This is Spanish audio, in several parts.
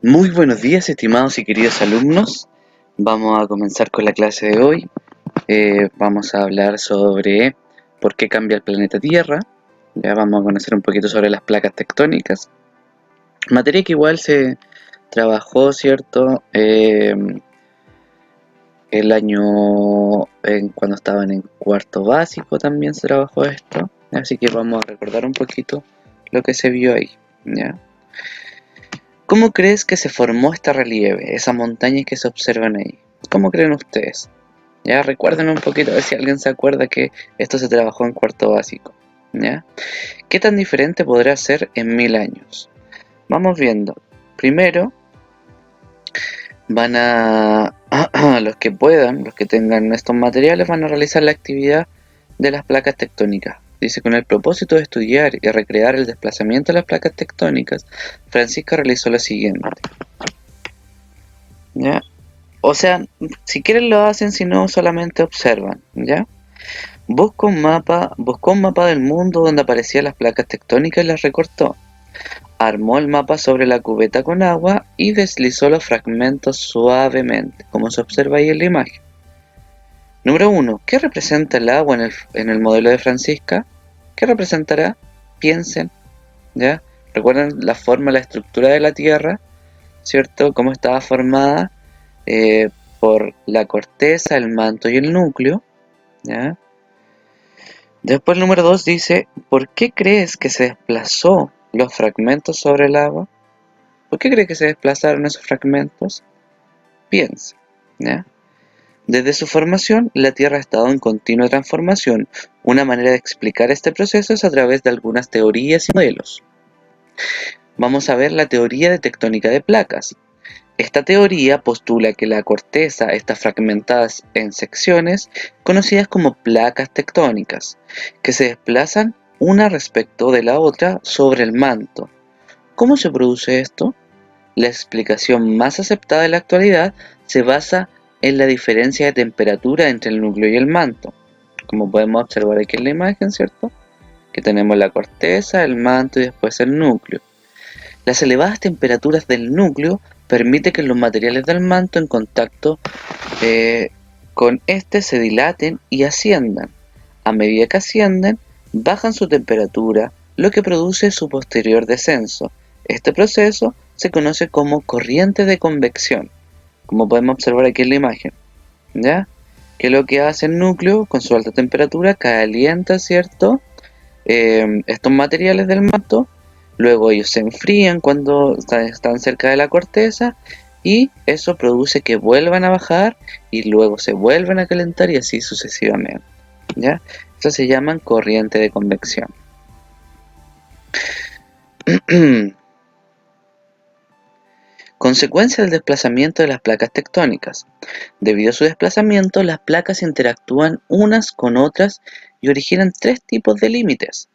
Muy buenos días, estimados y queridos alumnos. Vamos a comenzar con la clase de hoy. Vamos a hablar sobre por qué cambia el planeta Tierra. Ya vamos a conocer un poquito sobre las placas tectónicas. Materia que igual se trabajó, ¿cierto? El año cuando estaban en cuarto básico también se trabajó esto. Así que vamos a recordar un poquito lo que se vio ahí, ¿ya? ¿Cómo crees que se formó este relieve, esas montañas que se observan ahí? ¿Cómo creen ustedes? Ya recuerden un poquito, a ver si alguien se acuerda que esto se trabajó en cuarto básico. ¿Ya? ¿Qué tan diferente podrá ser en 1000 años? Vamos viendo. Primero, van a los que puedan, los que tengan estos materiales, van a realizar la actividad de las placas tectónicas. Dice, con el propósito de estudiar y recrear el desplazamiento de las placas tectónicas, Francisca realizó lo siguiente. ¿Ya? O sea, si quieren lo hacen, si no solamente observan, ¿ya? Buscó un mapa del mundo donde aparecían las placas tectónicas y las recortó. Armó el mapa sobre la cubeta con agua y deslizó los fragmentos suavemente, como se observa ahí en la imagen. Número 1. ¿Qué representa el agua en el modelo de Francisca? ¿Qué representará? Piensen, ¿ya? Recuerden la forma, la estructura de la Tierra, ¿cierto? Cómo estaba formada eh, por la corteza, el manto y el núcleo, ¿ya? Después el número 2 dice, ¿por qué crees que se desplazó los fragmentos sobre el agua? ¿Por qué crees que se desplazaron esos fragmentos? Piensa, ¿ya? Desde su formación, la Tierra ha estado en continua transformación. Una manera de explicar este proceso es a través de algunas teorías y modelos. Vamos a ver la teoría de tectónica de placas. Esta teoría postula que la corteza está fragmentada en secciones conocidas como placas tectónicas, que se desplazan una respecto de la otra sobre el manto. ¿Cómo se produce esto? La explicación más aceptada en la actualidad se basa en la diferencia de temperatura entre el núcleo y el manto. Como podemos observar aquí en la imagen, ¿cierto? Que tenemos la corteza, el manto y después el núcleo. Las elevadas temperaturas del núcleo permiten que los materiales del manto en contacto con este se dilaten y asciendan. A medida que ascienden, bajan su temperatura, lo que produce su posterior descenso. Este proceso se conoce como corriente de convección, como podemos observar aquí en la imagen, ¿ya? Que lo que hace el núcleo con su alta temperatura calienta, ¿cierto? Estos materiales del manto, luego ellos se enfrían cuando están cerca de la corteza y eso produce que vuelvan a bajar y luego se vuelven a calentar y así sucesivamente, ¿ya? Eso se llaman corriente de convección. Consecuencia del desplazamiento de las placas tectónicas. Debido a su desplazamiento, las placas interactúan unas con otras y originan tres tipos de límites: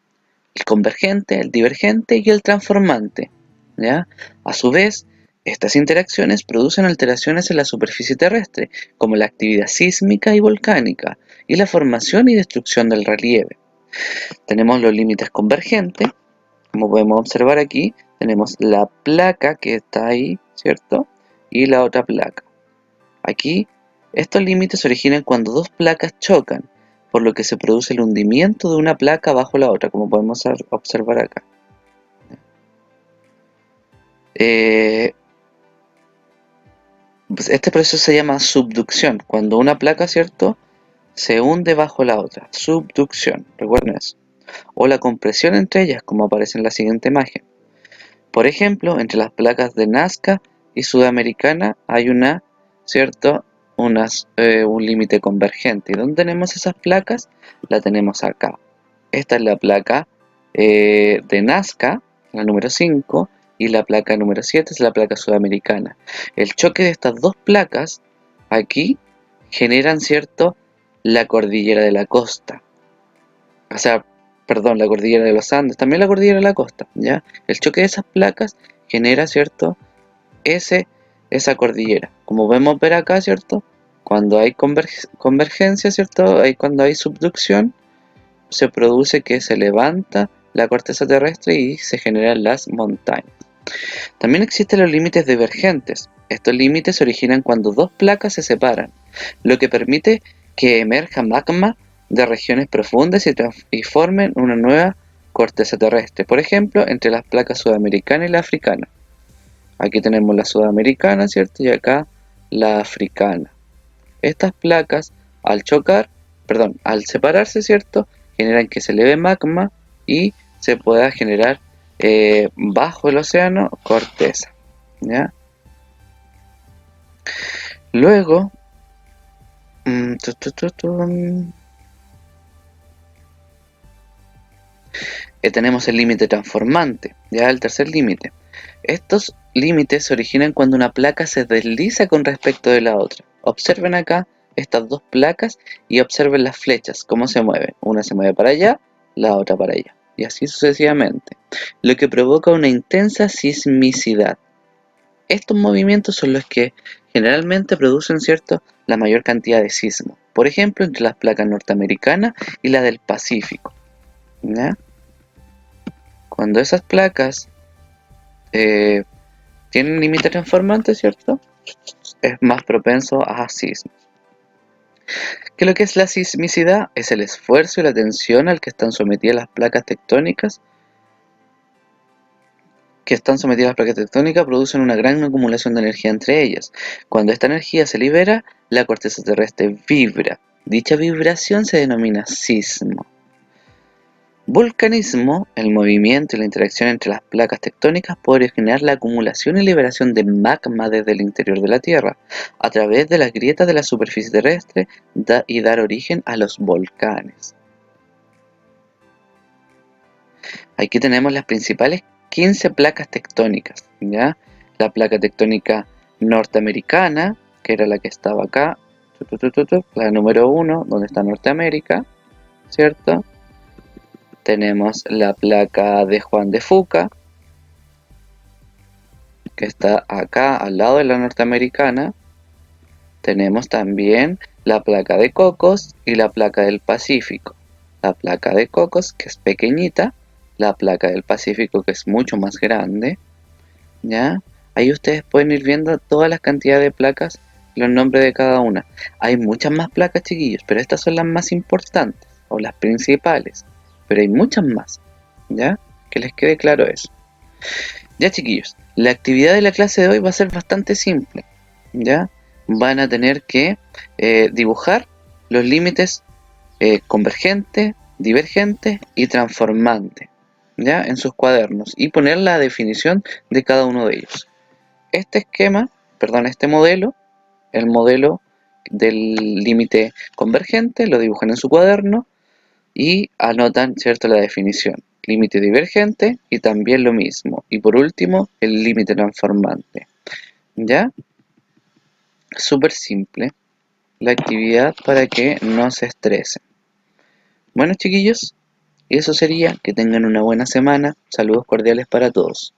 el convergente, el divergente y el transformante, ¿ya? A su vez, estas interacciones producen alteraciones en la superficie terrestre, como la actividad sísmica y volcánica, y la formación y destrucción del relieve. Tenemos los límites convergentes, como podemos observar aquí, tenemos la placa que está ahí, ¿cierto? Y la otra placa. Aquí, estos límites se originan cuando dos placas chocan, por lo que se produce el hundimiento de una placa bajo la otra, como podemos observar acá. Pues este proceso se llama subducción, cuando una placa, ¿cierto?, se hunde bajo la otra. Subducción, recuerden eso. O la compresión entre ellas, como aparece en la siguiente imagen. Por ejemplo, entre las placas de Nazca y Sudamericana hay ¿cierto?, un límite convergente. ¿Y dónde tenemos esas placas? La tenemos acá. Esta es la placa de Nazca, la número 5, y la placa número 7 es la placa sudamericana. El choque de estas dos placas aquí generan, ¿cierto?, la cordillera de la costa. O sea, perdón, la cordillera de los Andes, también la cordillera de la costa, ¿ya? El choque de esas placas genera, ¿cierto?, esa cordillera. Como vemos ver acá, ¿cierto?, Cuando hay convergencia, ¿cierto? Cuando hay subducción, se produce que se levanta la corteza terrestre y se generan las montañas. También existen los límites divergentes. Estos límites se originan cuando dos placas se separan, lo que permite que emerja magma de regiones profundas y formen una nueva corteza terrestre. Por ejemplo, entre las placas sudamericana y la africana. Aquí tenemos la sudamericana, ¿cierto? Y acá la africana. Estas placas, al separarse, ¿cierto? Generan que se eleve magma y se pueda generar bajo el océano corteza, ¿ya? Luego, tenemos el límite transformante, ya el tercer límite. Estos límites se originan cuando una placa se desliza con respecto de la otra. Observen acá estas dos placas y observen las flechas, cómo se mueven. Una se mueve para allá, la otra para allá. Y así sucesivamente. Lo que provoca una intensa sismicidad. Estos movimientos son los que generalmente producen, ¿cierto?, la mayor cantidad de sismos. Por ejemplo, entre las placas norteamericanas y la del Pacífico, ¿ya? Cuando esas placas tienen límite transformante, ¿cierto?, es más propenso a sismos. ¿Qué es lo que es la sismicidad? Es el esfuerzo y la tensión al que están sometidas las placas tectónicas producen una gran acumulación de energía entre ellas. Cuando esta energía se libera, la corteza terrestre vibra. Dicha vibración se denomina sismo. Volcanismo, el movimiento y la interacción entre las placas tectónicas puede originar la acumulación y liberación de magma desde el interior de la Tierra, a través de las grietas de la superficie terrestre y dar origen a los volcanes. Aquí tenemos las principales 15 placas tectónicas, ¿ya? La placa tectónica norteamericana, que era la que estaba acá, la número 1, donde está Norteamérica, ¿cierto? Tenemos la placa de Juan de Fuca, que está acá al lado de la norteamericana. Tenemos también la placa de Cocos y la placa del Pacífico. La placa de Cocos, que es pequeñita, la placa del Pacífico, que es mucho más grande, ¿ya? Ahí ustedes pueden ir viendo todas las cantidades de placas, los nombres de cada una. Hay muchas más placas, chiquillos, pero estas son las más importantes, o las principales. Pero hay muchas más, ¿ya? Que les quede claro eso. Ya, chiquillos, la actividad de la clase de hoy va a ser bastante simple, ¿ya? Van a tener que dibujar los límites convergente, divergente y transformante, ¿ya? En sus cuadernos y poner la definición de cada uno de ellos. Este modelo, el modelo del límite convergente, lo dibujan en su cuaderno y anotan, ¿cierto?, la definición. Límite divergente y también lo mismo. Y por último, el límite transformante. ¿Ya? Súper simple la actividad para que no se estresen. Bueno, chiquillos, y eso sería. Que tengan una buena semana. Saludos cordiales para todos.